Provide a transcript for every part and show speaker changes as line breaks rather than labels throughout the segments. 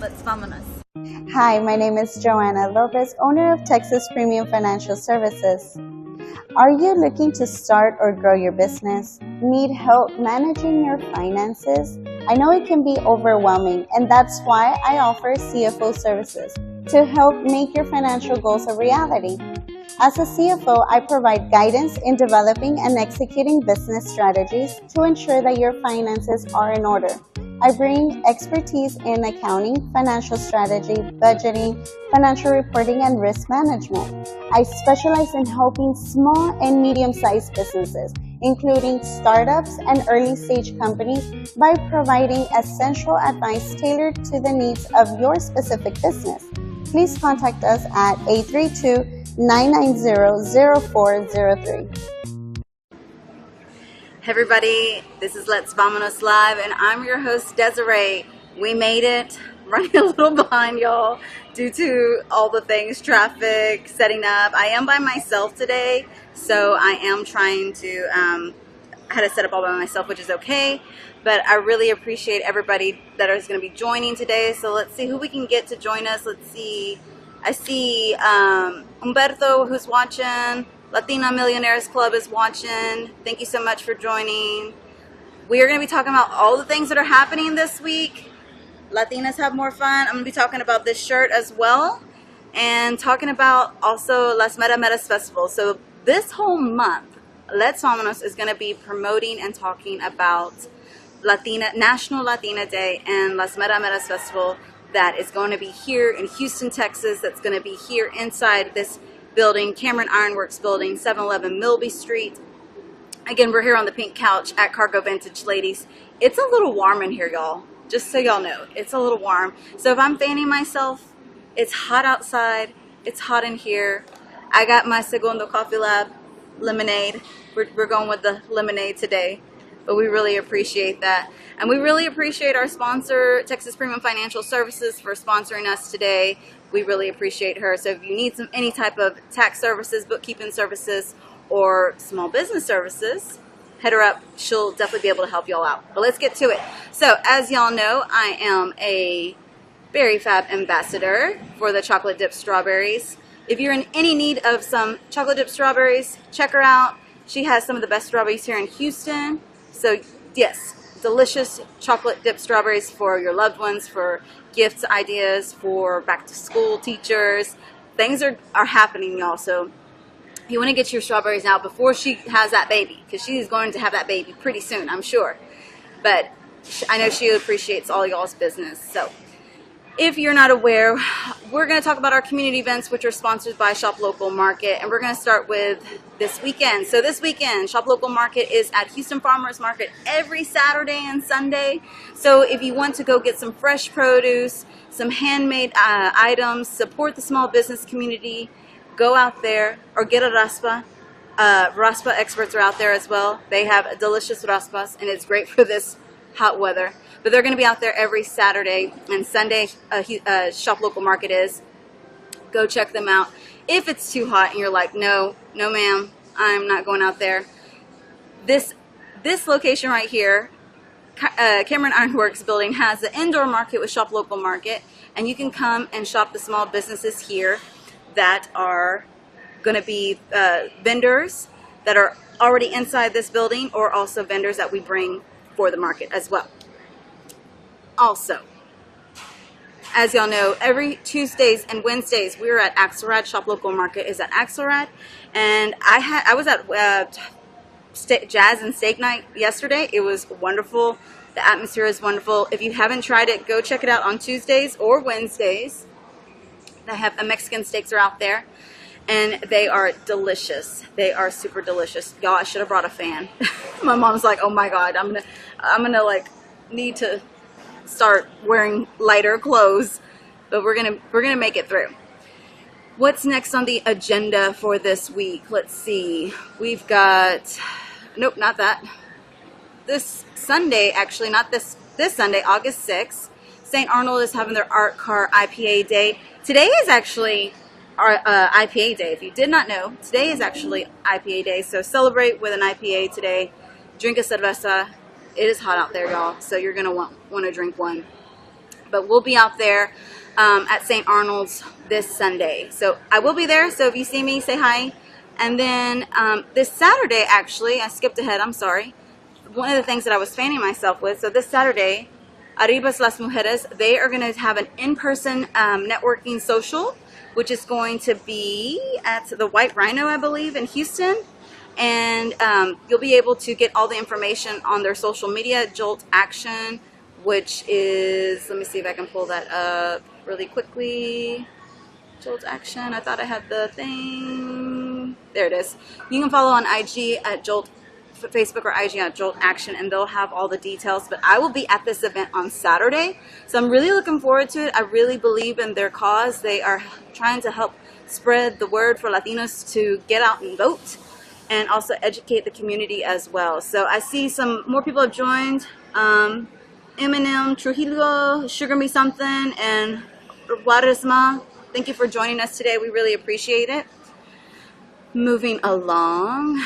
Let's Vamonos.
Hi, my name is Joanna Lopez, owner of Texas Premium Financial Services. Are you looking to start or grow your business? Need help managing your finances? I know it can be overwhelming, and that's why I offer CFO services to help make your financial goals a reality. As a CFO, I provide guidance in developing and executing business strategies to ensure that your finances are in order. I bring expertise in accounting, financial strategy, budgeting, financial reporting, and risk management. I specialize in helping small and medium-sized businesses, including startups and early-stage companies, by providing essential advice tailored to the needs of your specific business. Please contact us at 832-990-0403.
Hey everybody, this is Let's Vamonos Live, and I'm your host, Desiree. We made it, running a little behind, y'all, due to all the things, traffic, setting up. I am by myself today, so I am trying to, I had to set up all by myself, which is okay, but I really appreciate everybody that is going to be joining today. So let's see who we can get to join us. Let's see, I see Humberto, who's watching. Latina Millionaires Club is watching. Thank you so much for joining. We are going to be talking about all the things that are happening this week. Latinas have more fun. I'm going to be talking about this shirt as well, and talking about also Las Mera Meras Festival. So this whole month, Let's Vamonos is going to be promoting and talking about National Latina Day and Las Mera Meras Festival that is going to be here in Houston, Texas. That's going to be here inside this building, Cameron Ironworks building, 711 Milby Street. Again, we're here on the pink couch at Cargo Vintage Ladies. It's a little warm in here, y'all. Just so y'all know, it's a little warm. So if I'm fanning myself, it's hot outside. It's hot in here. I got my Segundo Coffee Lab lemonade. We're going with the lemonade today, but we really appreciate that. And we really appreciate our sponsor, Texas Premium Financial Services, for sponsoring us today. We really appreciate her. So if you need any type of tax services, bookkeeping services, or small business services, hit her up. She'll definitely be able to help y'all out. But let's get to it. So as y'all know, I am a Berry Fab ambassador for the chocolate dipped strawberries. If you're in any need of some chocolate dipped strawberries, check her out. She has some of the best strawberries here in Houston. So yes, delicious chocolate dipped strawberries for your loved ones, for gifts, ideas, for back to school teachers. Things are happening, y'all. So you want to get your strawberries out before she has that baby, because she's going to have that baby pretty soon, I'm sure. But I know she appreciates all y'all's business. So if you're not aware, we're going to talk about our community events, which are sponsored by Shop Local Market, and we're going to start with this weekend. So this weekend, Shop Local Market is at Houston Farmers Market every Saturday and Sunday. So if you want to go get some fresh produce, some handmade items, support the small business community, go out there or get a raspa. Raspa experts are out there as well. They have delicious raspas, and it's great for this hot weather. But they're going to be out there every Saturday and Sunday. Shop Local Market is. Go check them out. If it's too hot and you're like, no ma'am, I'm not going out there. This location right here, Cameron Ironworks building, has the indoor market with Shop Local Market, and you can come and shop the small businesses here that are going to be vendors that are already inside this building, or also vendors that we bring for the market as well. Also, as y'all know, every Tuesdays and Wednesdays we're at Axelrad. Shop Local Market is at Axelrad, and I was at Jazz and Steak Night yesterday. It was wonderful. The atmosphere is wonderful. If you haven't tried it, go check it out on Tuesdays or Wednesdays. They have Mexican steaks are out there, and they are delicious. They are super delicious. Y'all, I should have brought a fan. My mom's like, oh my God, I'm gonna like need to start wearing lighter clothes, but we're gonna make it through. What's next on the agenda for this week? Let's see. We've got, nope, not that. This Sunday, actually, not this Sunday, August 6th, St. Arnold is having their Art Car IPA Day. Today is actually our IPA Day. If you did not know, today is actually IPA Day. So celebrate with an IPA today. Drink a cerveza. It is hot out there, y'all, so you're going to want to drink one. but we'll be out there at St. Arnold's this Sunday. So I will be there. So if you see me, say hi. And then this Saturday, actually, I skipped ahead. I'm sorry. One of the things that I was fanning myself with. So this Saturday, Arribas Las Mujeres, they are going to have an in-person networking social, which is going to be at the White Rhino, I believe, in Houston. And you'll be able to get all the information on their social media, Jolt Action, which is, let me see if I can pull that up really quickly. Jolt Action, I thought I had the thing. There it is. You can follow on IG at Jolt, Facebook or IG at Jolt Action, and they'll have all the details. But I will be at this event on Saturday, so I'm really looking forward to it. I really believe in their cause. They are trying to help spread the word for Latinos to get out and vote, and also educate the community as well. So I see some more people have joined. Eminem, Trujillo, Sugar Me Something, and Juarezma. Thank you for joining us today. We really appreciate it. Moving along.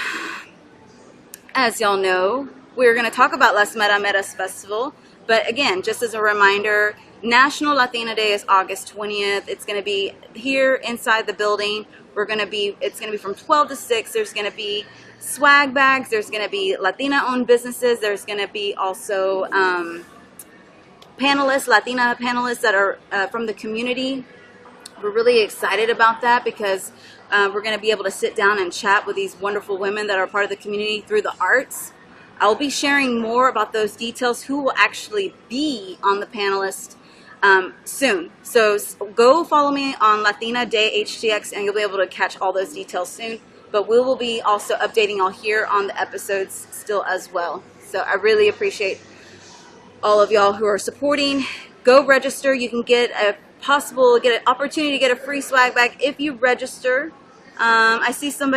As y'all know, we're going to talk about Las Mera Meras Festival. But again, just as a reminder, National Latina Day is August 20th. It's going to be here inside the building. It's going to be from 12 to 6. There's going to be swag bags. There's going to be Latina-owned businesses. There's going to be also Latina panelists that are from the community. We're really excited about that because we're going to be able to sit down and chat with these wonderful women that are part of the community through the arts. I'll be sharing more about those details, who will actually be on the panelist soon. So go follow me on Latina Day HTX and you'll be able to catch all those details soon. But we will be also updating y'all here on the episodes still as well. So I really appreciate all of y'all who are supporting. Go register. You can get an opportunity to get a free swag bag if you register. I see some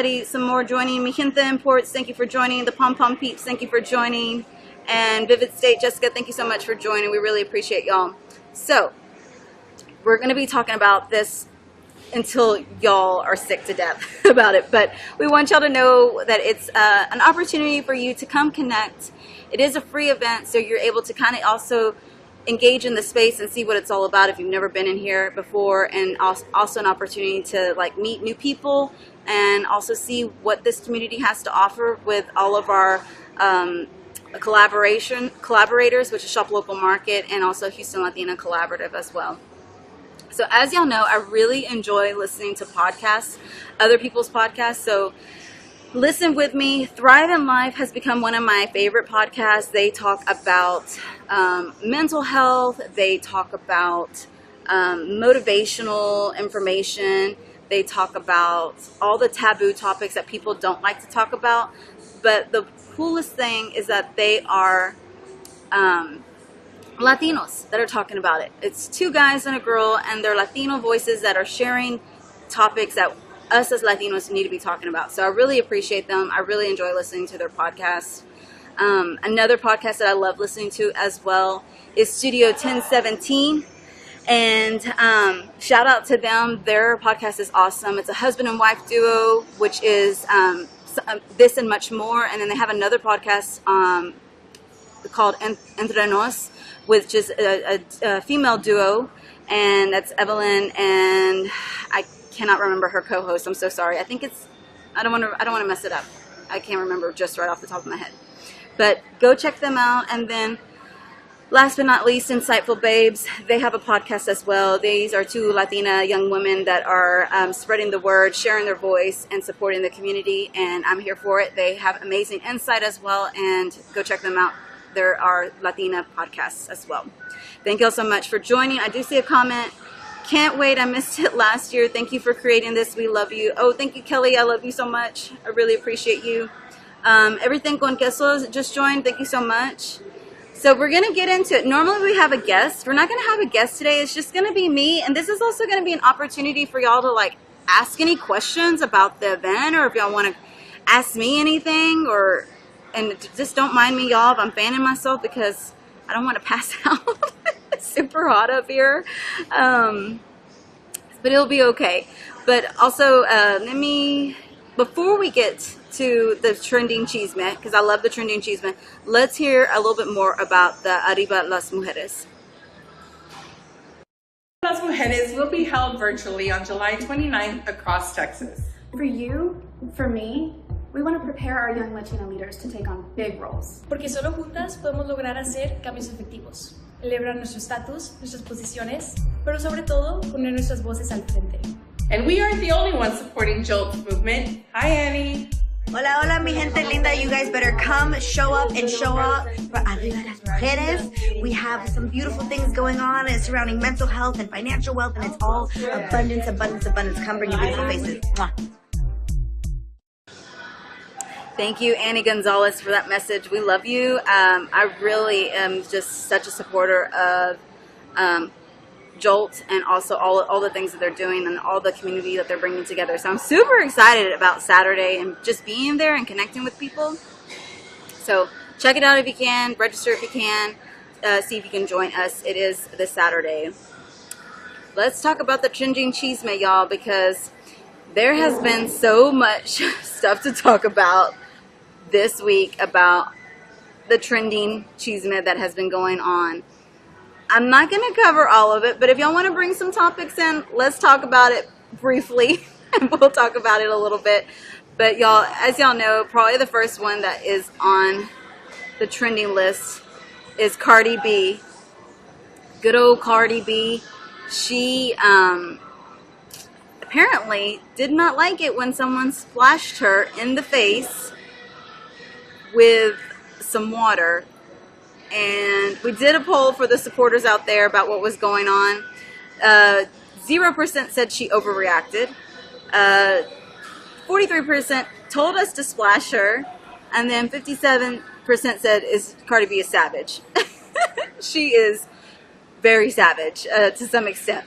more joining. Mi Gente Imports, thank you for joining. The Pom Pom Peeps, thank you for joining. And Vivid State, Jessica, thank you so much for joining. We really appreciate y'all. So, we're going to be talking about this until y'all are sick to death about it. But we want y'all to know that it's an opportunity for you to come connect. It is a free event, so you're able to kind of also engage in the space and see what it's all about if you've never been in here before, and also an opportunity to like meet new people and also see what this community has to offer with all of our collaborators, which is Shop Local Market and also Houston Latina Collaborative as well. So as y'all know, I really enjoy listening to podcasts, other people's podcasts. So listen with me. Thrive in Life has become one of my favorite podcasts. They talk about mental health. They talk about motivational information. They talk about all the taboo topics that people don't like to talk about. But the coolest thing is that they are Latinos that are talking about it. It's two guys and a girl, and they're Latino voices that are sharing topics that us as Latinos need to be talking about. So I really appreciate them. I really enjoy listening to their podcast. Another podcast that I love listening to as well is Studio 1017. And shout out to them. Their podcast is awesome. It's a husband and wife duo, which is this and much more. And then they have another podcast called Entre Nos, which is a female duo. And that's Evelyn, and I cannot remember her co-host. I'm so sorry. I think it's, I don't want to mess it up. I can't remember just right off the top of my head. But go check them out. And then last but not least, Insightful Babes. They have a podcast as well. These are two Latina young women that are spreading the word, sharing their voice, and supporting the community. And I'm here for it. They have amazing insight as well. And go check them out. There are Latina podcasts as well. Thank you all so much for joining. I do see a comment. Can't wait. I missed it last year. Thank you for creating this. We love you. Oh, thank you, Kelly. I love you so much. I really appreciate you. Everything con queso just joined. Thank you so much. So we're going to get into it. Normally we have a guest. We're not going to have a guest today. It's just going to be me. And this is also going to be an opportunity for y'all to like ask any questions about the event, or if y'all want to ask me anything, and just don't mind me, y'all, if I'm fanning myself because I don't want to pass out. It's super hot up here. But it'll be okay. But also, before we get to the trending chisme, because I love the trending chisme, let's hear a little bit more about the Arriba Las Mujeres.
Las Mujeres will be held virtually on July 29th across Texas.
For you, for me, we want to prepare our young Latina leaders to take on big roles.
Porque solo juntas podemos lograr hacer cambios efectivos, celebrar nuestro estatus, nuestras posiciones, pero sobre todo poner nuestras voces al frente.
And we aren't the only ones supporting JOLT's movement. Hi, Annie.
Hola, hola, mi gente linda. You guys better come, show up, and show up for Arriba las Mujeres. We have some beautiful things going on surrounding mental health and financial wealth, and it's all abundance, abundance, abundance. Come bring your beautiful faces. Mwah.
Thank you, Annie Gonzalez, for that message. We love you. I really am just such a supporter of JOLT and also all the things that they're doing and all the community that they're bringing together. So I'm super excited about Saturday and just being there and connecting with people. So check it out if you can. Register if you can. See if you can join us. It is this Saturday. Let's talk about the trending chisme, y'all, because there has been so much stuff to talk about this week about the trending chisme that has been going on. I'm not going to cover all of it, but if y'all want to bring some topics in, let's talk about it briefly, and we'll talk about it a little bit. But y'all, as y'all know, probably the first one that is on the trending list is Cardi B. Good old Cardi B. She apparently did not like it when someone splashed her in the face with some water. And we did a poll for the supporters out there about what was going on. 0% said she overreacted. 43% told us to splash her. And then 57% said Cardi B is savage. She is very savage to some extent.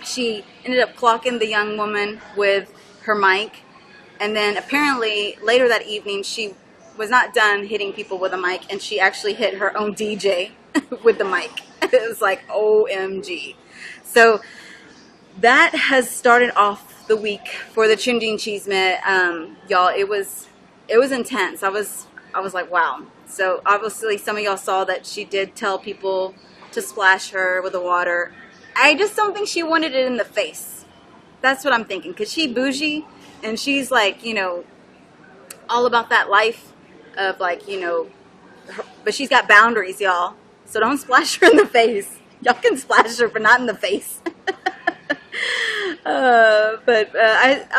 She ended up clocking the young woman with her mic. And then apparently later that evening she was not done hitting people with a mic, and she actually hit her own DJ with the mic. It was like OMG. So that has started off the week for the trending chisme. Y'all, it was intense. I was like, wow. So obviously some of y'all saw that she did tell people to splash her with the water. I just don't think she wanted it in the face. That's what I'm thinking, because she bougie and she's like, you know, all about that life of like, you know, but she's got boundaries, y'all. So don't splash her in the face. Y'all can splash her, but not in the face. I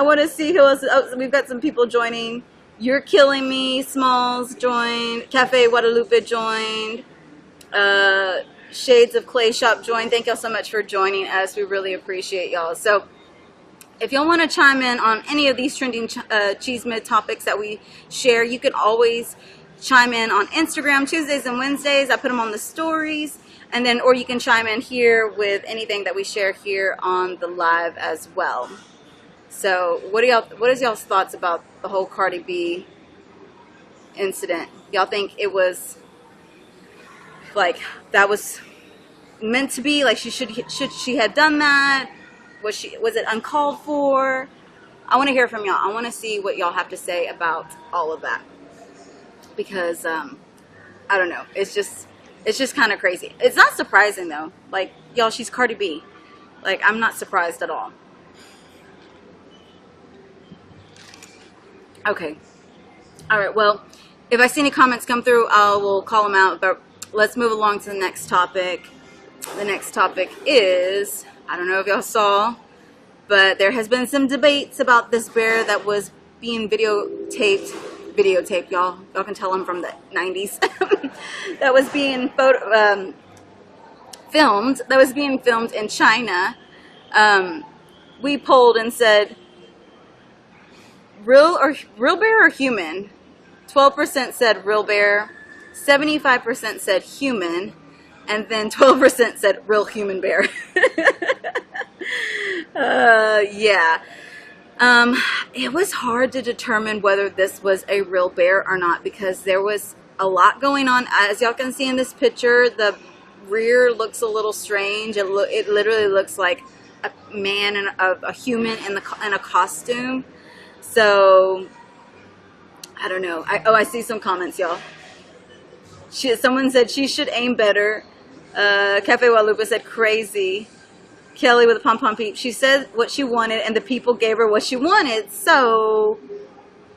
want to see who else. Oh, we've got some people joining. You're Killing Me, Smalls joined. Cafe Guadalupe joined. Shades of Clay Shop joined. Thank y'all so much for joining us. We really appreciate y'all. So if y'all want to chime in on any of these trending chisme topics that we share, you can always chime in on Instagram Tuesdays and Wednesdays. I put them on the stories, and then or you can chime in here with anything that we share here on the live as well. So what is y'all's thoughts about the whole Cardi B incident? Y'all think it was like that was meant to be, like she should she have done that? Was it uncalled for? I want to hear from y'all. I want to see what y'all have to say about all of that, because I don't know. It's just kind of crazy. It's not surprising though. Like, y'all, she's Cardi B. Like, I'm not surprised at all. Okay. All right. Well, if I see any comments come through, I will call them out. But let's move along to the next topic. The next topic is, I don't know if y'all saw, but there has been some debates about this bear that was being videotaped, y'all can tell I'm from the 90s, that was being filmed in China. We polled and said, real bear or human? 12% said real bear, 75% said human, and then 12% said real human bear. Yeah. It was hard to determine whether this was a real bear or not, because there was a lot going on. As y'all can see in this picture, the rear looks a little strange. It literally looks like a man and a human in a costume. So I don't know. I see some comments, y'all. Someone said she should aim better. Cafe Guadalupe said crazy. Kelly with a pom-pom peep. She said what she wanted, and the people gave her what she wanted. So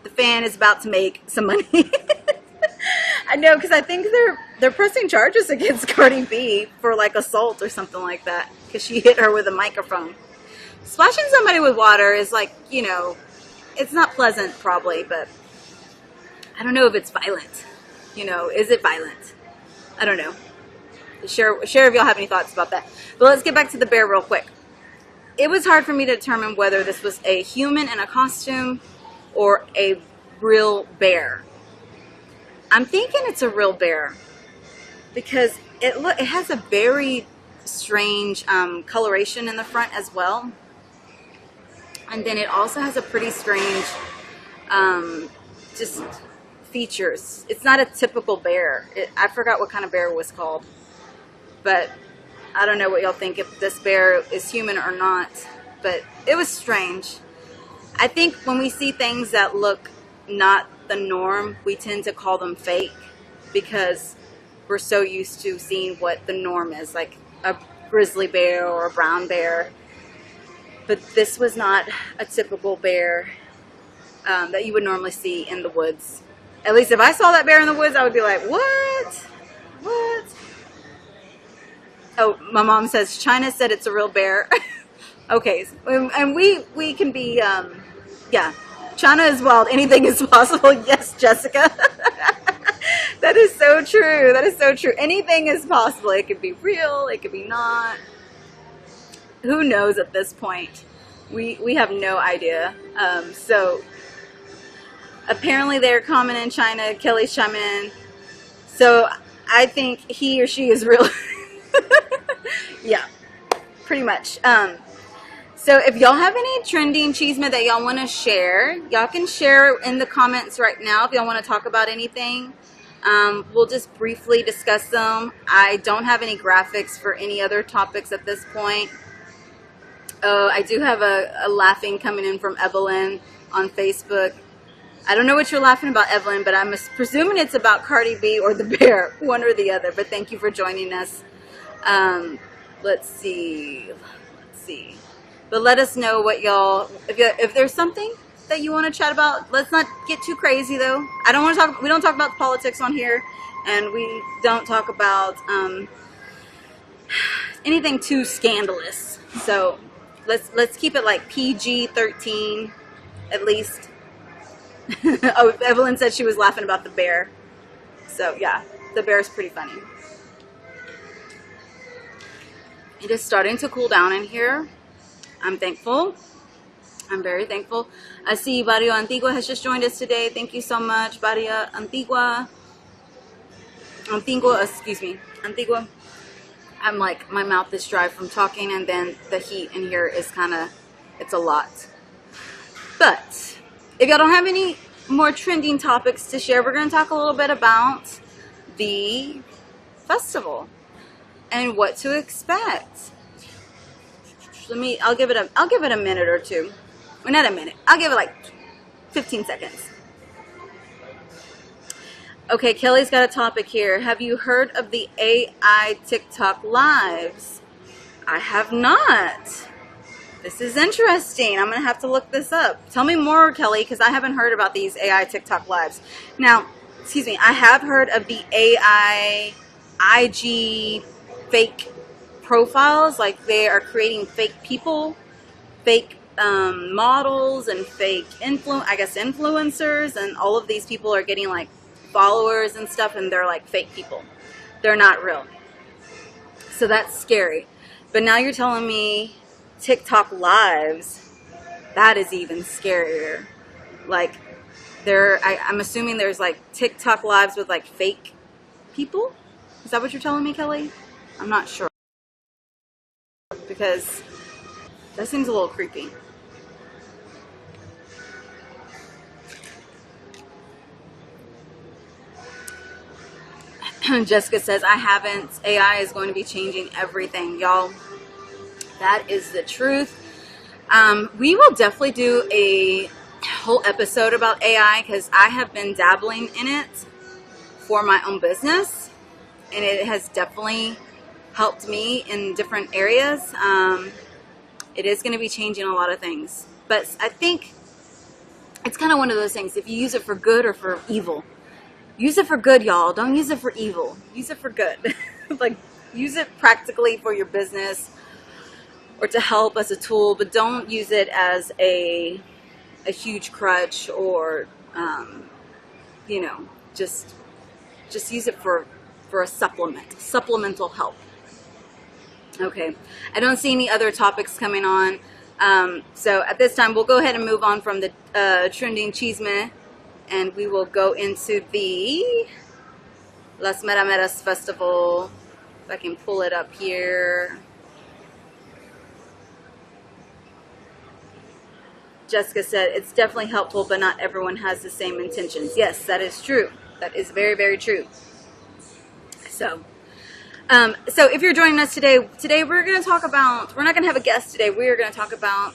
the fan is about to make some money. I know, because I think they're pressing charges against Cardi B for like assault or something like that, because she hit her with a microphone. Splashing somebody with water is like, you know, it's not pleasant probably, but I don't know if it's violent. You know, is it violent? I don't know. Share if y'all have any thoughts about that. But let's get back to the bear real quick. It was hard for me to determine whether this was a human in a costume or a real bear. I'm thinking it's a real bear because it has a very strange coloration in the front as well. And then it also has a pretty strange just features. It's not a typical bear. I forgot what kind of bear it was called. But I don't know what y'all think, if this bear is human or not. But it was strange. I think when we see things that look not the norm, we tend to call them fake because we're so used to seeing what the norm is, like a grizzly bear or a brown bear. But this was not a typical bear that you would normally see in the woods. At least if I saw that bear in the woods, I would be like, what? What? Oh, my mom says China said it's a real bear. Okay, and we can be, yeah. China is wild. Anything is possible. Yes, Jessica. That is so true. That is so true. Anything is possible. It could be real. It could be not. Who knows at this point? We have no idea. So apparently they're common in China. Kelly's chiming in. So I think he or she is real. Yeah, pretty much. So if y'all have any trending cheesemate that y'all want to share, y'all can share in the comments right now if y'all want to talk about anything. We'll just briefly discuss them. I don't have any graphics for any other topics at this point. I do have a laughing coming in from Evelyn on Facebook. I don't know what you're laughing about, Evelyn, but I'm presuming it's about Cardi B or the bear, one or the other. But thank you for joining us. Let's see. But let us know what y'all, if there's something that you want to chat about. Let's not get too crazy though. We don't talk about politics on here, and we don't talk about anything too scandalous. So let's keep it like PG-13 at least. Oh, Evelyn said she was laughing about the bear. So yeah, the bear is pretty funny. It is starting to cool down in here. I'm thankful. I'm very thankful. I see Barrio Antigua has just joined us today. Thank you so much, Barrio Antigua. Excuse me. Antigua. I'm like, my mouth is dry from talking, and then the heat in here is it's a lot. But if y'all don't have any more trending topics to share, we're going to talk a little bit about the festival and what to expect. I'll give it a minute or two. Well, not a minute. I'll give it like 15 seconds. Okay, Kelly's got a topic here. Have you heard of the AI TikTok lives? I have not. This is interesting. I'm going to have to look this up. Tell me more, Kelly, because I haven't heard about these AI TikTok lives. Now, excuse me, I have heard of the AI IG fake profiles, like they are creating fake people, fake models, and fake influencers, and all of these people are getting like followers and stuff, and they're like fake people. They're not real. So that's scary. But now you're telling me TikTok lives, that is even scarier. Like I'm assuming there's like TikTok lives with like fake people. Is that what you're telling me, Kelly? I'm not sure, because that seems a little creepy. Jessica says, I haven't. AI is going to be changing everything, y'all. That is the truth. We will definitely do a whole episode about AI, because I have been dabbling in it for my own business, and it has definitely helped me in different areas. It is going to be changing a lot of things. But I think it's kind of one of those things. If you use it for good or for evil, use it for good, y'all. Don't use it for evil. Use it for good. Like, use it practically for your business or to help as a tool, but don't use it as a huge crutch or, you know, just use it for a supplemental help. Okay, I don't see any other topics coming on. So at this time, we'll go ahead and move on from the trending chisme, and we will go into the Las Mera Meras Festival. If I can pull it up here. Jessica said, it's definitely helpful, but not everyone has the same intentions. Yes, that is true. That is very, very true. So if you're joining us today we're going to talk about, we're not going to have a guest today. We're going to talk about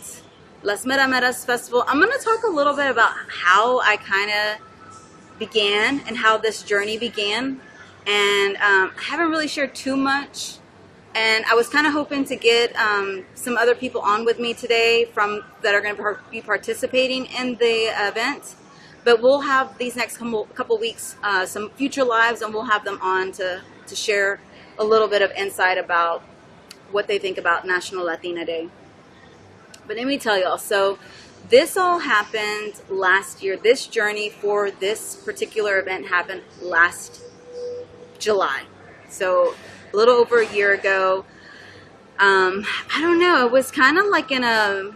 Las Mera Meras Festival. I'm going to talk a little bit about how I kind of began and how this journey began. And I haven't really shared too much. And I was kind of hoping to get some other people on with me today that are going to be participating in the event. But we'll have these next couple weeks some future lives, and we'll have them on to share a little bit of insight about what they think about National Latina Day. But let me tell y'all, so this all happened last year. This journey for this particular event happened last July. So a little over a year ago. I don't know, it was kind of like in a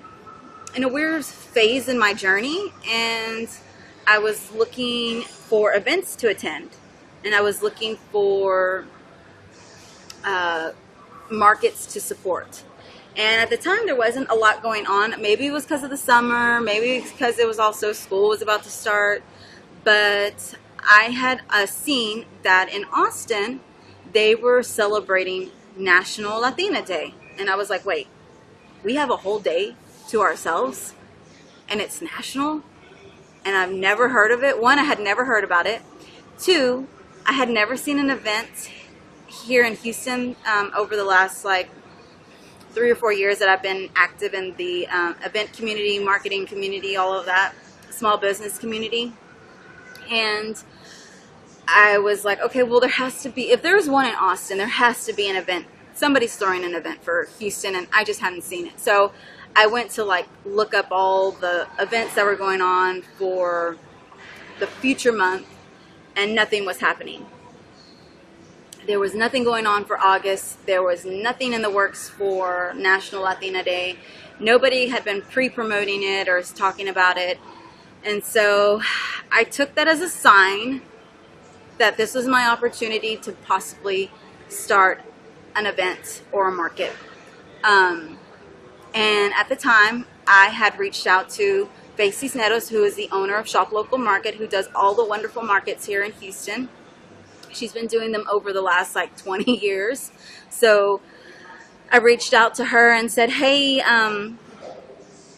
weird phase in my journey, and I was looking for events to attend, and I was looking for markets to support. And at the time there wasn't a lot going on. Maybe it was because of the summer, maybe because it was also school was about to start, but I had seen that in Austin they were celebrating National Latina Day, and I was like, wait, we have a whole day to ourselves and it's national? And I've never heard of it. One, I had never heard about it. Two, I had never seen an event here in Houston over the last like 3 or 4 years that I've been active in the event community, marketing community, all of that, small business community. And I was like, okay, well, there has to be, if there's one in Austin, there has to be an event. Somebody's throwing an event for Houston, and I just hadn't seen it. So I went to like look up all the events that were going on for the future month, and nothing was happening. There was nothing going on for August. There was nothing in the works for National Latina Day. Nobody had been pre-promoting it or talking about it. And so I took that as a sign that this was my opportunity to possibly start an event or a market. And at the time, I had reached out to Faye Cisneros, who is the owner of Shop Local Market, who does all the wonderful markets here in Houston. She's been doing them over the last like 20 years. So I reached out to her and said, hey,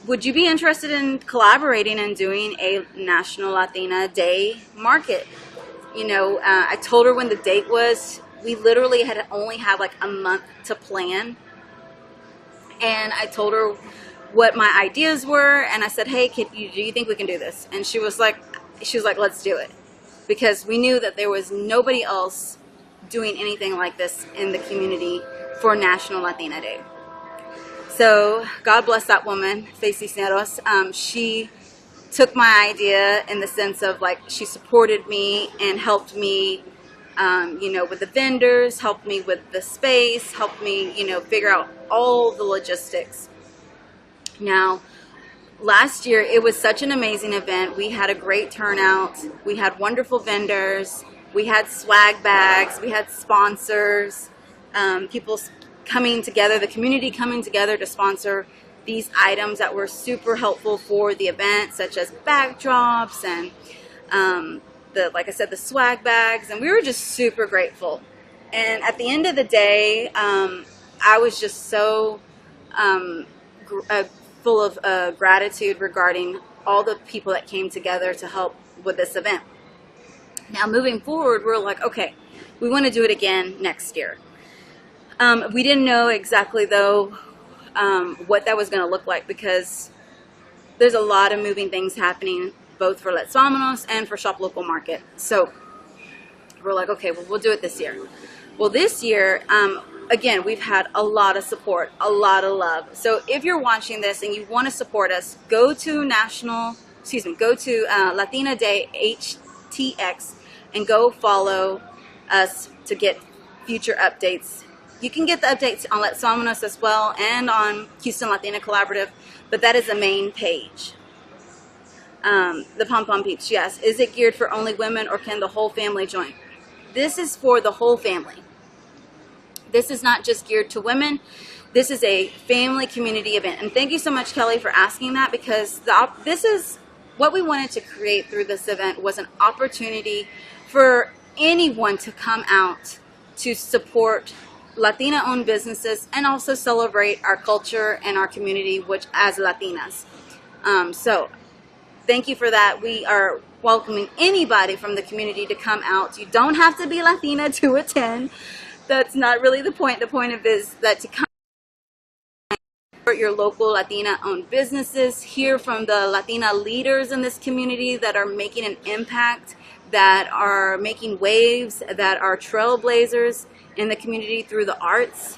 would you be interested in collaborating and doing a National Latina Day market? You know, I told her when the date was. We literally had only had like a month to plan. And I told her what my ideas were, and I said, hey, do you think we can do this? And she was like, let's do it. Because we knew that there was nobody else doing anything like this in the community for National Latina Day. So God bless that woman, Faye Cisneros. She took my idea in the sense of like, she supported me and helped me, you know, with the vendors, helped me with the space, helped me, you know, figure out all the logistics. Now, last year, it was such an amazing event. We had a great turnout. We had wonderful vendors. We had swag bags. We had sponsors, people coming together, the community coming together to sponsor these items that were super helpful for the event, such as backdrops and, like I said, the swag bags. And we were just super grateful. And at the end of the day, I was just so full of gratitude regarding all the people that came together to help with this event. Now, moving forward, we're like, okay, we want to do it again next year. We didn't know exactly, though, what that was going to look like, because there's a lot of moving things happening both for Let's Vamonos and for Shop Local Market. So we're like, okay, well, we'll do it this year. Well, this year, again, we've had a lot of support, a lot of love. So if you're watching this and you want to support us, go to Latina Day HTX and go follow us to get future updates. You can get the updates on Let's Vamonos as well and on Houston Latina Collaborative, but that is the main page. The Pom Pom Peeps, yes. Is it geared for only women, or can the whole family join? This is for the whole family. This is not just geared to women. This is a family community event. And thank you so much, Kelly, for asking that, because this is what we wanted to create through this event, was an opportunity for anyone to come out to support Latina-owned businesses and also celebrate our culture and our community, which as Latinas. So thank you for that. We are welcoming anybody from the community to come out. You don't have to be Latina to attend. That's not really the point. The point of it is that to come support your local Latina-owned businesses, hear from the Latina leaders in this community that are making an impact, that are making waves, that are trailblazers in the community through the arts.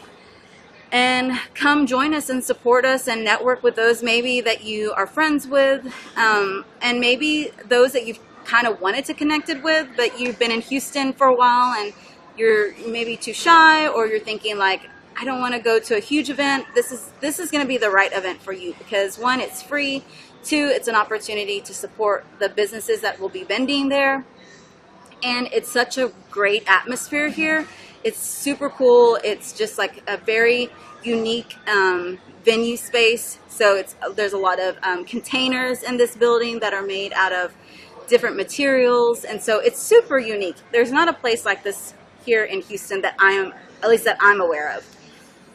And come join us and support us and network with those maybe that you are friends with, and maybe those that you've kind of wanted to connect with, but you've been in Houston for a while and you're maybe too shy, or you're thinking like, I don't want to go to a huge event. This is going to be the right event for you, because one, it's free. Two, it's an opportunity to support the businesses that will be vending there. And it's such a great atmosphere here. It's super cool. It's just like a very unique venue space. So there's a lot of containers in this building that are made out of different materials. And so it's super unique. There's not a place like this here in Houston that at least that I'm aware of.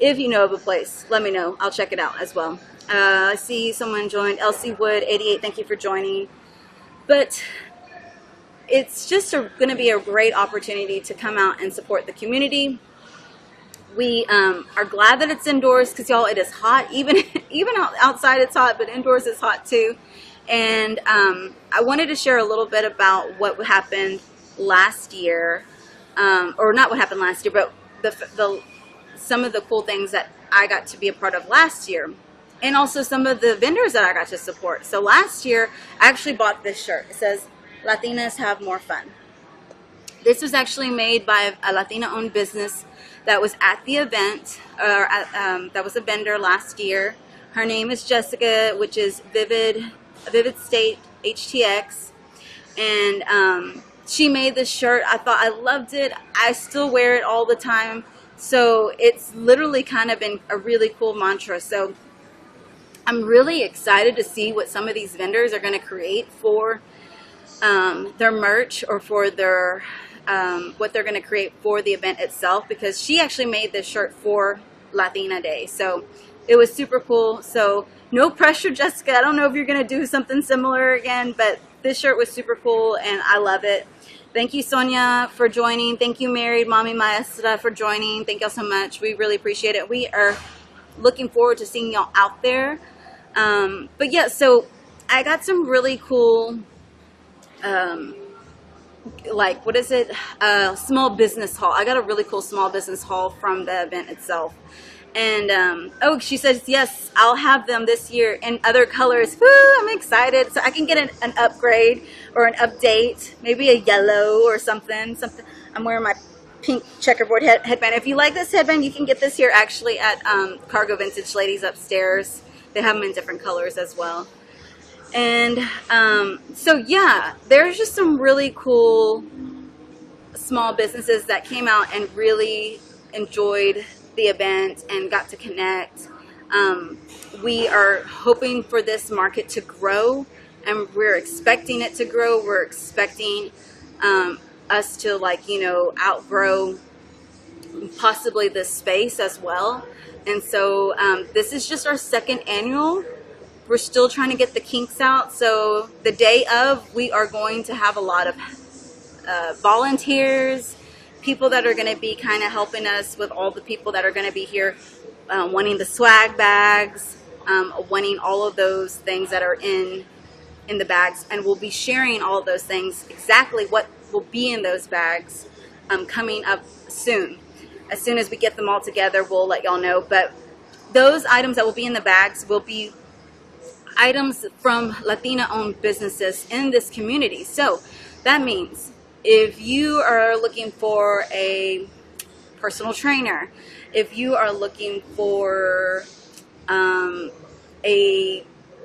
If you know of a place, let me know. I'll check it out as well. I see someone joined, Elsie Wood 88. Thank you for joining. But it's just going to be a great opportunity to come out and support the community. We are glad that it's indoors, because y'all, it is hot. Even outside it's hot, but indoors it's hot too. And I wanted to share a little bit about what happened last year, or not what happened last year, but some of the cool things that I got to be a part of last year, and also some of the vendors that I got to support. So last year, I actually bought this shirt. It says, Latinas have more fun. This was actually made by a Latina-owned business that was at the event, that was a vendor last year. Her name is Jessica, which is Vivid State HTX, and she made this shirt. I loved it. I still wear it all the time. So it's literally kind of been a really cool mantra. So I'm really excited to see what some of these vendors are going to create for their merch, or for their what they're going to create for the event itself, because she actually made this shirt for Latina Day. So it was super cool. So no pressure, Jessica. I don't know if you're going to do something similar again, but this shirt was super cool and I love it. Thank you, Sonia, for joining. Thank you, Married Mommy Maestra, for joining. Thank y'all so much. We really appreciate it. We are looking forward to seeing y'all out there. But yeah, so I got some really cool like, what is it? Small business haul. I got a really cool small business haul from the event itself. And, oh, she says, yes, I'll have them this year in other colors. Woo, I'm excited. So I can get an upgrade or an update, maybe a yellow or something. I'm wearing my pink checkerboard headband. If you like this headband, you can get this here actually at Cargo Vintage Ladies upstairs. They have them in different colors as well. And so yeah, there's just some really cool small businesses that came out and really enjoyed the event and got to connect. We are hoping for this market to grow, and we're expecting it to grow. We're expecting us to, like, you know, outgrow possibly this space as well. And so this is just our second annual. We're still trying to get the kinks out. So the day of, we are going to have a lot of volunteers, people that are going to be kind of helping us with all the people that are going to be here wanting the swag bags, wanting all of those things that are in the bags, and we'll be sharing all of those things, exactly what will be in those bags, coming up soon. As soon as we get them all together, we'll let y'all know. But those items that will be in the bags will be items from Latina-owned businesses in this community. So that means if you are looking for a personal trainer, if you are looking for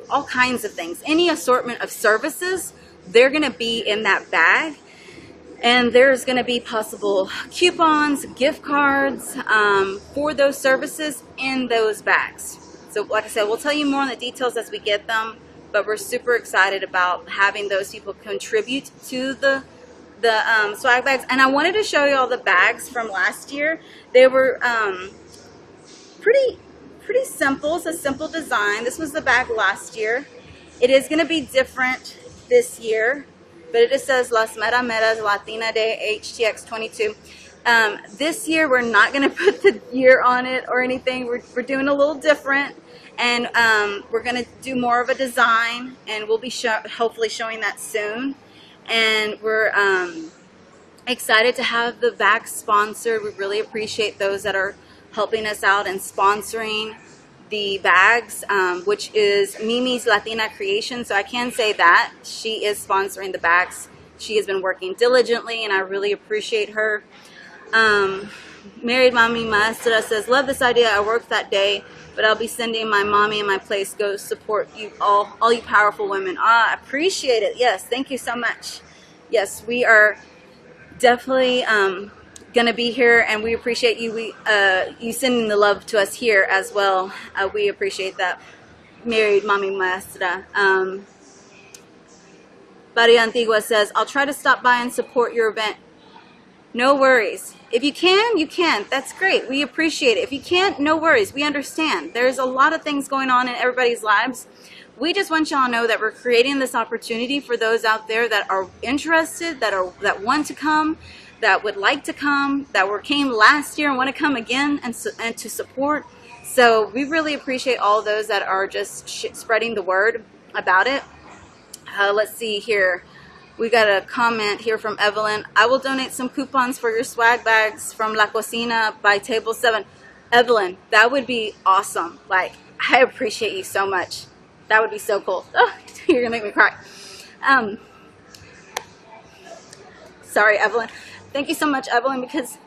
all kinds of things, any assortment of services, they're going to be in that bag. And there's going to be possible coupons, gift cards for those services in those bags. So like I said, we'll tell you more on the details as we get them, but we're super excited about having those people contribute to the swag bags. And I wanted to show you all the bags from last year. They were pretty simple. It's a simple design. This was the bag last year. It is going to be different this year, but it just says Las Mera Meras Latina Day HTX 22. This year we're not going to put the year on it or anything. We're doing a little different, and we're going to do more of a design, and we'll be hopefully showing that soon. And we're excited to have the bag sponsored. We really appreciate those that are helping us out and sponsoring the bags, which is Mimi's Latina Creation. So I can say that she is sponsoring the bags. She has been working diligently, and I really appreciate her. Married Mommy Maestra says, love this idea. I worked that day, but I'll be sending my mommy in my place. Go support you all you powerful women. I appreciate it. Yes, thank you so much. Yes, we are definitely going to be here, and we appreciate you. You sending the love to us here as well. We appreciate that. Married Mommy Maestra. Maria Antigua says, I'll try to stop by and support your event. No worries. If you can, you can. That's great. We appreciate it. If you can't, no worries. We understand. There's a lot of things going on in everybody's lives. We just want y'all to know that we're creating this opportunity for those out there that are interested, that want to come, that would like to come, that came last year and want to come again and to support. So we really appreciate all those that are just spreading the word about it. Let's see here. We got a comment here from Evelyn. I will donate some coupons for your swag bags from La Cocina by Table 7. Evelyn, that would be awesome. Like, I appreciate you so much. That would be so cool. Oh, you're going to make me cry. Sorry, Evelyn. Thank you so much, Evelyn, because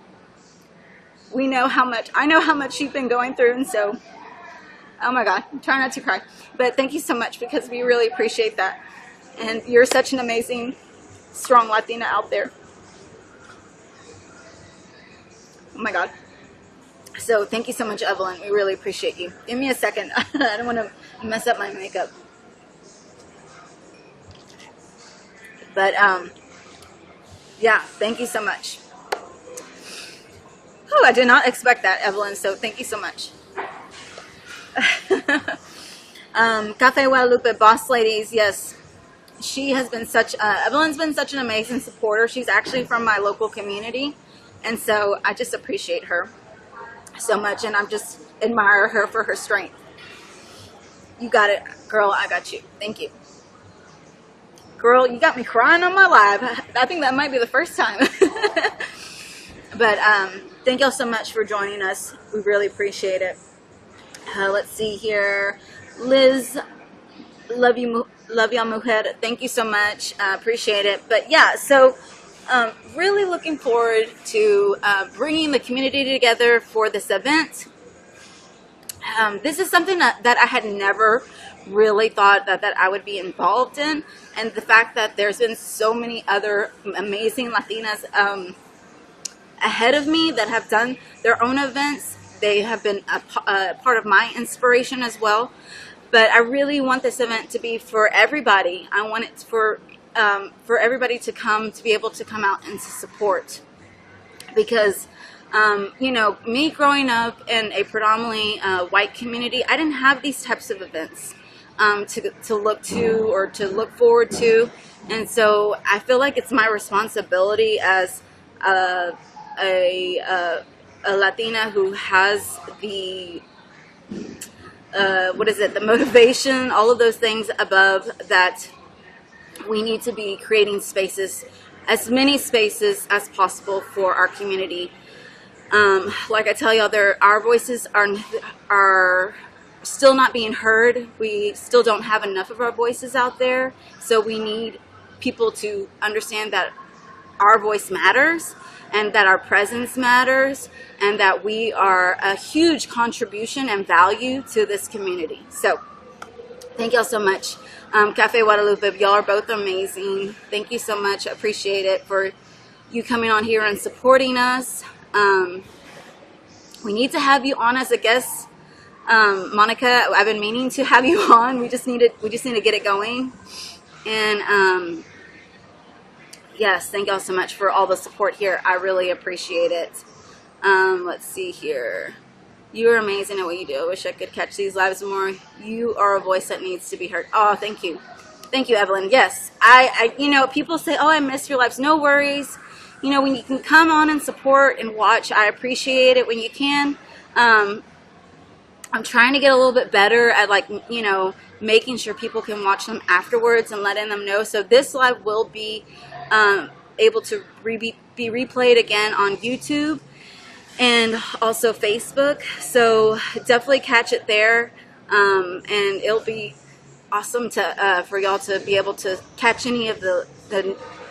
I know how much you've been going through, and so, oh my God, I'm trying not to cry. But thank you so much, because we really appreciate that. And you're such an amazing, strong Latina out there. Oh my God. So thank you so much, Evelyn. We really appreciate you. Give me a second. I don't want to mess up my makeup. But, yeah, thank you so much. Oh, I did not expect that, Evelyn, so thank you so much. Cafe Guadalupe Boss Ladies, yes. She has been Evelyn's been such an amazing supporter. She's actually from my local community, and so I just appreciate her so much, and I'm just admire her for her strength. You got it, girl. I got you. Thank you. Girl, you got me crying on my live. I think that might be the first time. But thank y'all so much for joining us. We really appreciate it. Let's see here. Liz, love you, mujer. Thank you so much. Appreciate it. But yeah, so really looking forward to bringing the community together for this event. This is something that I had never really thought that I would be involved in, and the fact that there's been so many other amazing Latinas ahead of me that have done their own events. They have been a part of my inspiration as well. But I really want this event to be for everybody. I want it for everybody to come, to be able to come out and to support. Because, you know, me growing up in a predominantly white community, I didn't have these types of events to look to or to look forward to. And so I feel like it's my responsibility as a Latina who has the the motivation, all of those things above, that we need to be creating spaces, as many spaces as possible for our community. Like I tell y'all, our voices are still not being heard. We still don't have enough of our voices out there. So we need people to understand that our voice matters, and that our presence matters, and that we are a huge contribution and value to this community. So thank y'all so much. Cafe Guadalupe, y'all are both amazing. Thank you so much. I appreciate it for you coming on here and supporting us. We need to have you on as a guest. Monica, I've been meaning to have you on. We just need to get it going. And yes, thank y'all so much for all the support here. I really appreciate it. Let's see here. You are amazing at what you do. I wish I could catch these lives more. You are a voice that needs to be heard. Oh, thank you. Thank you, Evelyn. Yes, I people say, oh, I miss your lives. No worries. When you can come on and support and watch, I appreciate it when you can. I'm trying to get a little bit better at making sure people can watch them afterwards and letting them know. So this live will be able to be replayed again on YouTube and also Facebook. So definitely catch it there, and it'll be awesome for y'all to be able to catch any of the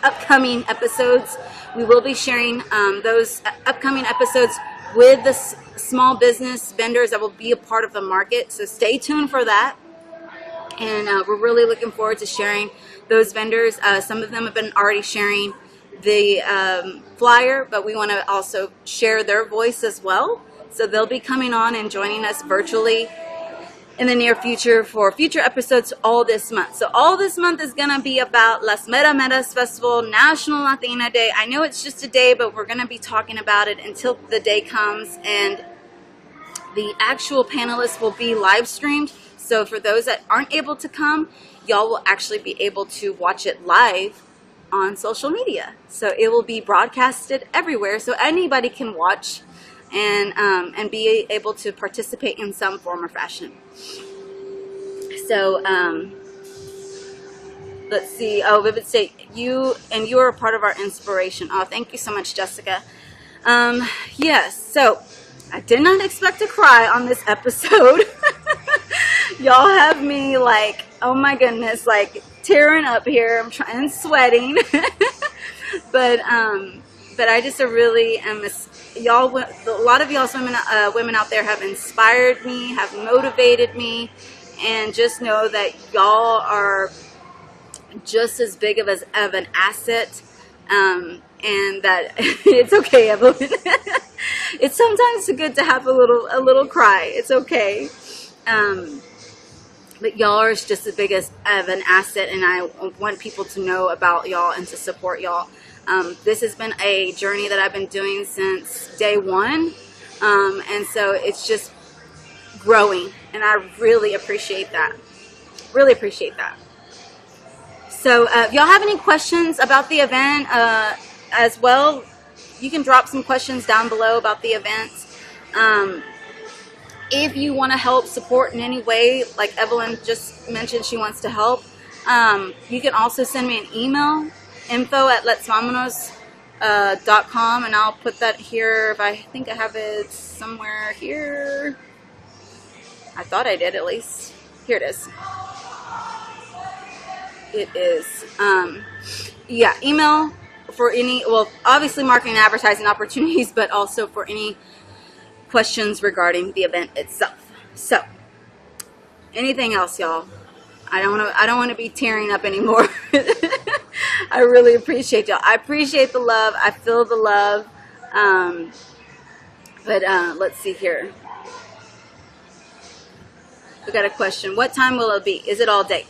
upcoming episodes. We will be sharing those upcoming episodes with the small business vendors that will be a part of the market. So stay tuned for that. And we're really looking forward to sharing those vendors. Some of them have been already sharing the flyer, but we want to also share their voice as well. So they'll be coming on and joining us virtually in the near future for future episodes all this month. So all this month is going to be about Las Mera Meras Festival, National Latina Day. I know it's just a day, but we're going to be talking about it until the day comes, and the actual panelists will be live streamed. So for those that aren't able to come, y'all will actually be able to watch it live on social media. So it will be broadcasted everywhere, so anybody can watch and be able to participate in some form or fashion. So let's see. Oh, Vivid State, you are a part of our inspiration. Oh, thank you so much, Jessica. Yes, so I did not expect to cry on this episode. Y'all have me like, oh my goodness, like tearing up here. I'm trying, sweating. but I just really am. Y'all, a lot of y'all's women out there have inspired me, have motivated me, and just know that y'all are just as big of an asset, and that it's okay, Evelyn. It's sometimes good to have a little cry. It's okay. But y'all are just as big of an asset, and I want people to know about y'all and to support y'all. This has been a journey that I've been doing since day one, and so it's just growing, and I really appreciate that. Really appreciate that. So if y'all have any questions about the event as well, you can drop some questions down below about the event. If you want to help support in any way, like Evelyn just mentioned she wants to help, you can also send me an email, info@letsvamonos.com, and I'll put that here. I think I have it somewhere here. I thought I did, at least. Here it is. It is. Yeah, email for any, well, obviously marketing and advertising opportunities, but also for any questions regarding the event itself. So, anything else, y'all? I don't want to be tearing up anymore. I really appreciate y'all. I appreciate the love. I feel the love. But let's see here. We got a question. What time will it be? Is it all day?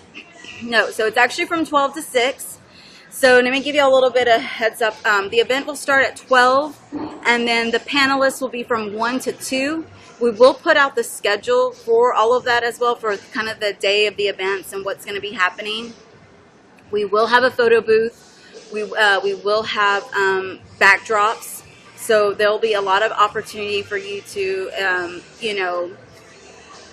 No. So it's actually from 12 to 6. So let me give you a little bit of heads up. The event will start at 12, and then the panelists will be from 1 to 2. We will put out the schedule for all of that as well, for kind of the day of the events and what's going to be happening. We will have a photo booth. We will have backdrops. So there will be a lot of opportunity for you to,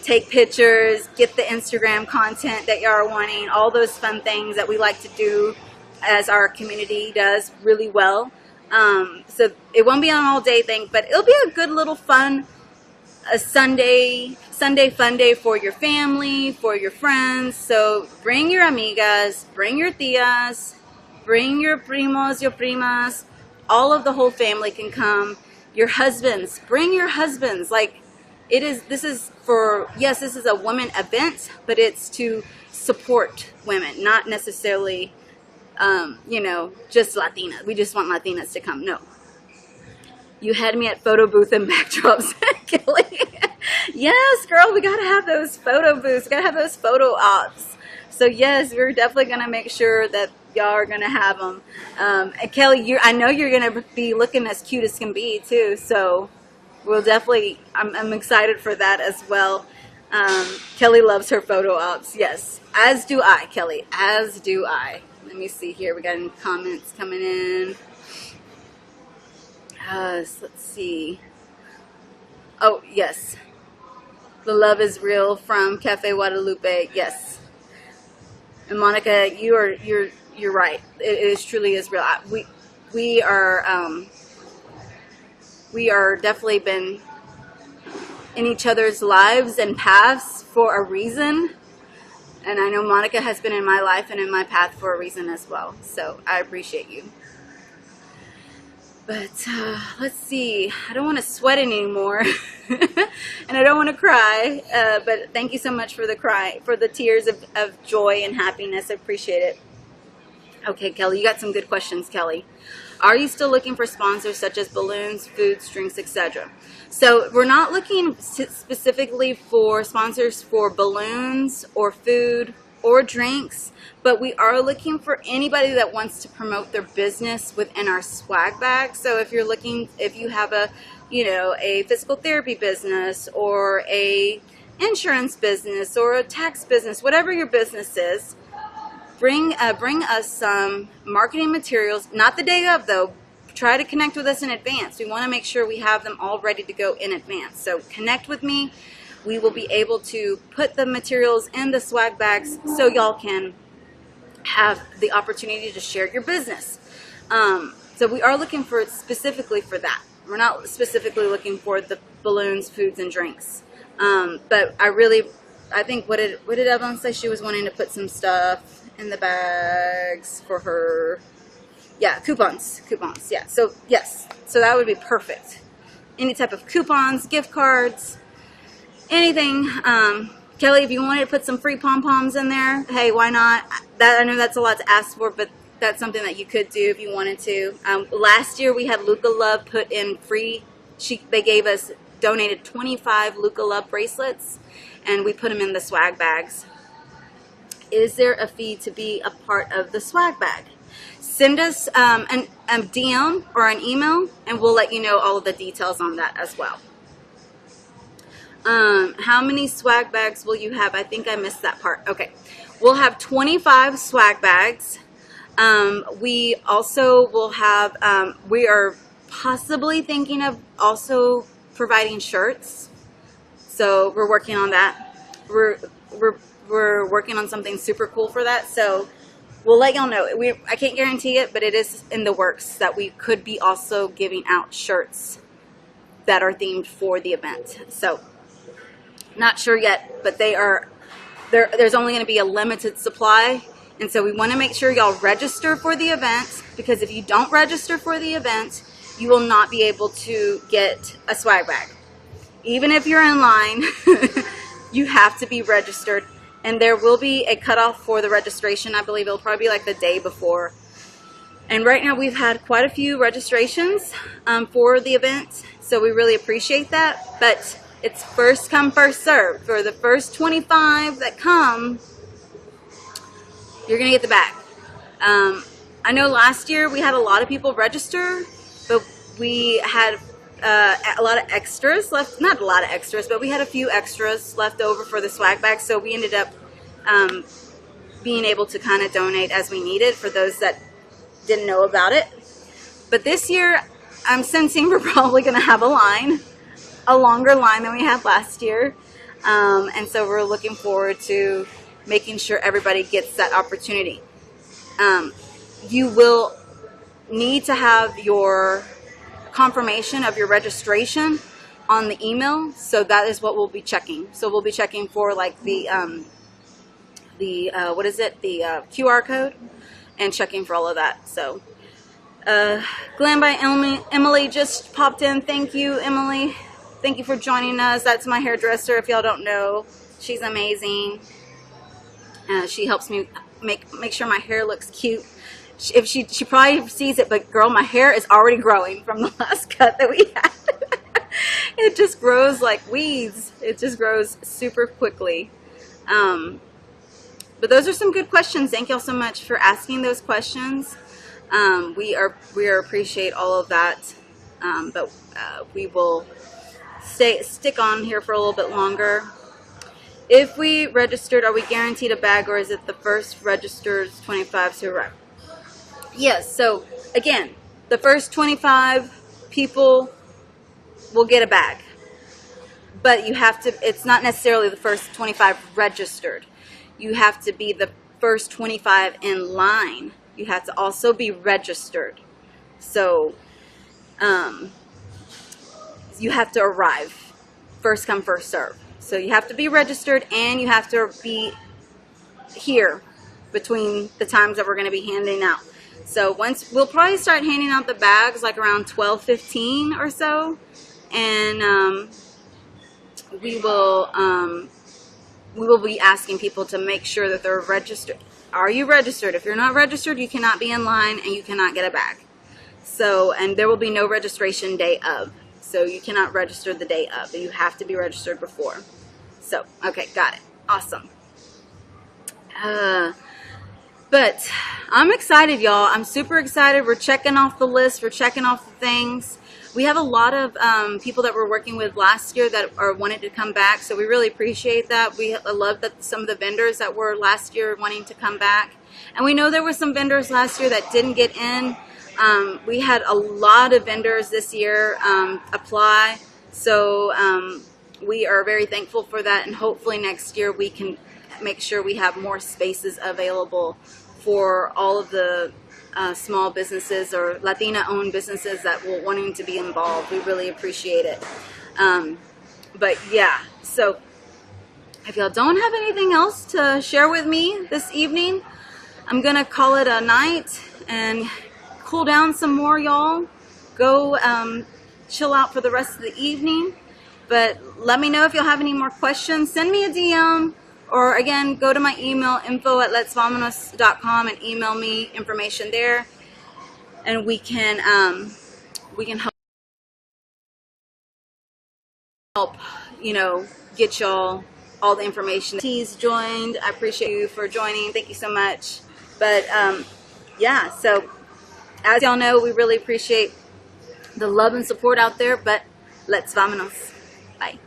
take pictures, get the Instagram content that y'all are wanting, all those fun things that we like to do as our community does really well. So it won't be an all day thing, but it'll be a good little fun, a Sunday fun day for your family, for your friends. So bring your amigas, bring your tias, bring your primos, your primas, all of the whole family can come. Your husbands, bring your husbands. Like, this is a women event, but it's to support women, not necessarily, just Latina. We just want Latinas to come. No. You had me at photo booth and backdrops, Kelly. Yes, girl, we got to have those photo booths. We got to have those photo ops. So, yes, we're definitely going to make sure that y'all are going to have them. And Kelly, I know you're going to be looking as cute as can be, too. So, we'll definitely, I'm excited for that as well. Kelly loves her photo ops. Yes, as do I, Kelly. As do I. Let me see here. We got any comments coming in. Let's see. Oh, yes. The love is real from Cafe Guadalupe. Yes. And Monica, you're right. It truly is real. We are definitely been in each other's lives and paths for a reason. And I know Monica has been in my life and in my path for a reason as well. So I appreciate you. But let's see. I don't want to sweat anymore. And I don't want to cry. But thank you so much for the tears of joy and happiness. I appreciate it. Okay, Kelly, you got some good questions, Kelly. Are you still looking for sponsors such as balloons, foods, drinks, etc.? So we're not looking specifically for sponsors for balloons or food or drinks, but we are looking for anybody that wants to promote their business within our swag bag. So if you have a physical therapy business or a insurance business or a tax business, whatever your business is, bring us some marketing materials, not the day of though. Try to connect with us in advance. We want to make sure we have them all ready to go in advance. So connect with me. We will be able to put the materials in the swag bags so y'all can have the opportunity to share your business. So we are looking for specifically for that. We're not specifically looking for the balloons, foods, and drinks. But I think what did Evelyn say? She was wanting to put some stuff in the bags for her. Yeah, coupons, yeah. So, yes, so that would be perfect. Any type of coupons, gift cards, anything. Kelly, if you wanted to put some free pom-poms in there, hey, why not? I know that's a lot to ask for, but that's something that you could do if you wanted to. Last year, we had Luca Love put in free. They donated 25 Luca Love bracelets, and we put them in the swag bags. Is there a fee to be a part of the swag bag? Send us a DM or an email, and we'll let you know all of the details on that as well. How many swag bags will you have? I think I missed that part. Okay. We'll have 25 swag bags. We also will have, we are possibly thinking of also providing shirts. So we're working on that. We're working on something super cool for that. So we'll let y'all know. I can't guarantee it, but it is in the works that we could be also giving out shirts that are themed for the event. So, not sure yet, but there's only going to be a limited supply, and so we want to make sure y'all register for the event, because if you don't register for the event, you will not be able to get a swag bag. Even if you're in line, you have to be registered. And there will be a cutoff for the registration. I believe it'll probably be like the day before. And right now we've had quite a few registrations for the event. So we really appreciate that. But it's first come, first serve. For the first 25 that come, you're going to get the bag. I know last year we had a lot of people register, but we had a lot of extras left. Not a lot of extras, but we had a few extras left over for the swag bag, so we ended up being able to kind of donate as we needed for those that didn't know about it. But this year, I'm sensing we're probably going to have a longer line than we had last year. And so we're looking forward to making sure everybody gets that opportunity. You will need to have your confirmation of your registration on the email, so that is what we'll be checking. So we'll be checking for like the what is it, the QR code, and checking for all of that. So Glam by Emily just popped in. Thank you, Emily. Thank you for joining us. That's my hairdresser, if y'all don't know. She's amazing. She helps me make sure my hair looks cute. If she probably sees it, but girl, my hair is already growing from the last cut that we had. It just grows like weeds. It just grows super quickly. But those are some good questions. Thank y'all so much for asking those questions. We appreciate all of that. But we will stick on here for a little bit longer. If we registered, are we guaranteed a bag, or is it the first registered 25 to arrive? Yes. So again, the first 25 people will get a bag, but you have to. It's not necessarily the first 25 registered. You have to be the first 25 in line. You have to also be registered. So you have to arrive. First come, first serve. So you have to be registered, and you have to be here between the times that we're going to be handing out. So we'll probably start handing out the bags like around 12:15 or so, and we will be asking people to make sure that they're registered. Are you registered? If you're not registered, you cannot be in line and you cannot get a bag. So, and there will be no registration day of. So you cannot register the day of. You have to be registered before. So, okay, got it. Awesome. But I'm excited, y'all. I'm super excited. We're checking off the list. We're checking off the things. We have a lot of people that we're working with last year that are wanting to come back, so we really appreciate that. I love that some of the vendors that were last year wanting to come back. And we know there were some vendors last year that didn't get in. We had a lot of vendors this year apply, so we are very thankful for that, and hopefully next year we can make sure we have more spaces available for all of the small businesses or Latina-owned businesses that will wanting to be involved. We really appreciate it. But yeah, so if y'all don't have anything else to share with me this evening, I'm gonna call it a night and cool down some more, y'all. Go chill out for the rest of the evening. But let me know if y'all have any more questions. Send me a DM. Or again, go to my email, info@letsvamonos.com, and email me information there, and we can help get y'all all the information. T's joined. I appreciate you for joining. Thank you so much. But yeah, so as y'all know, we really appreciate the love and support out there. But let's vamonos. Bye.